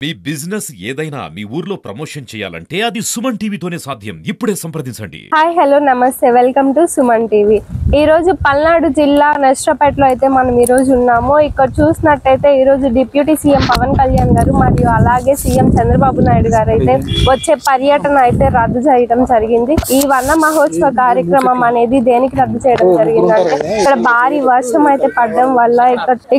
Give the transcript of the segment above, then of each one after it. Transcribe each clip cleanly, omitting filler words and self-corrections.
మీ business ఏదైనా మీ ఊర్లో promotion చేయాలంటే అది సుమన్ టీవీతోనే సాధ్యం. ఇప్పుడే సంప్రదించండి. హాయ్ హలో నమస్తే, వెల్కమ్ టు సుమన్ టీవీ. ఈ రోజు పల్నాడు జిల్లా నష్టపేటలో అయితే మనం ఈ రోజు ఉన్నాము. ఇక్కడ చూసినట్టయితే ఈ రోజు డిప్యూటీ సీఎం పవన్ కళ్యాణ్ గారు మరియు అలాగే సీఎం చంద్రబాబు నాయుడు గారు అయితే వచ్చే పర్యటన అయితే రద్దు చేయడం జరిగింది. ఈ వన మహోత్సవ కార్యక్రమం అనేది దేనికి రద్దు చేయడం జరిగిందంటే ఇక్కడ భారీ వర్షం అయితే పడడం వల్ల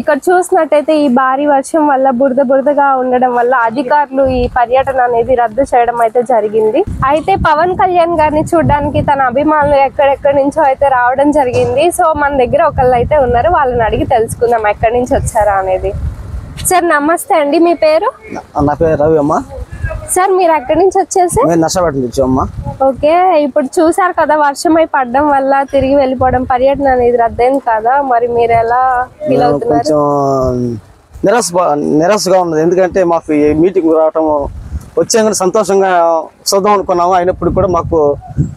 ఇక్కడ చూసినట్టయితే ఈ భారీ వర్షం వల్ల బురదగా ఉండడం వల్ల అధికారులు ఈ పర్యటన అనేది రద్దు చేయడం అయితే జరిగింది. అయితే పవన్ కళ్యాణ్ గారిని చూడడానికి తన అభిమానులు ఎక్కడెక్కడి నుంచో అయితే రావడం జరిగింది. సో మన దగ్గర ఒకళ్ళు అయితే ఉన్నారు, వాళ్ళని అడిగి తెలుసుకుందాం ఎక్కడి నుంచి వచ్చారా అనేది. సార్ నమస్తే అండి, మీ పేరు? నా పేరు రవి అమ్మ. సార్ మీరు ఎక్కడి నుంచి వచ్చారు సార్? నష్టపేట నుంచి అమ్మ. ఓకే, ఇప్పుడు చూసారు కదా వర్షం అయి పడడం వల్ల తిరిగి వెళ్ళిపోవడం పర్యటన అనేది రద్దయింది కదా, మరి మీరు ఎలా ఫీల్ అవుతున్నారు? నిరాశగా ఉన్నది. ఎందుకంటే మాకు ఈ మీటింగ్ రావటం వచ్చాక సంతోషంగా చూద్దాం అనుకున్నాము. అయినప్పుడు కూడా మాకు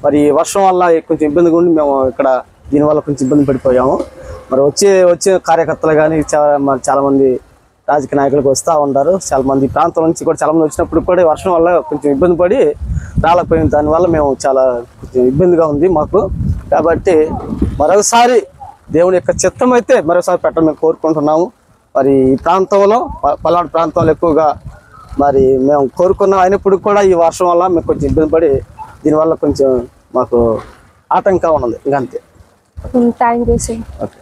మరి వర్షం వల్ల కొంచెం ఇబ్బందిగా ఉండి మేము ఇక్కడ దీనివల్ల కొంచెం ఇబ్బంది పడిపోయాము. మరి వచ్చే కార్యకర్తలు కానీ చాలా మంది రాజకీయ నాయకులకు వస్తూ ఉంటారు. చాలా మంది ప్రాంతం నుంచి కూడా చాలా మంది వచ్చినప్పుడు కూడా వర్షం వల్ల కొంచెం ఇబ్బంది పడి రాలేకపోయింది. దానివల్ల మేము చాలా కొంచెం ఇబ్బందిగా ఉంది మాకు. కాబట్టి మరొకసారి దేవుని యొక్క చిత్తం అయితే మరొకసారి పెట్టడం మేము కోరుకుంటున్నాము. మరి ఈ ప్రాంతంలో పల్నాడు ప్రాంతంలో ఎక్కువగా మరి మేము కోరుకున్నాం. అయినప్పుడు కూడా ఈ వర్షం వల్ల మేము కొంచెం ఇబ్బంది పడి దీనివల్ల కొంచెం మాకు ఆటంకం ఉన్నది. ఇంకంతే. Thank you sir. ఓకే.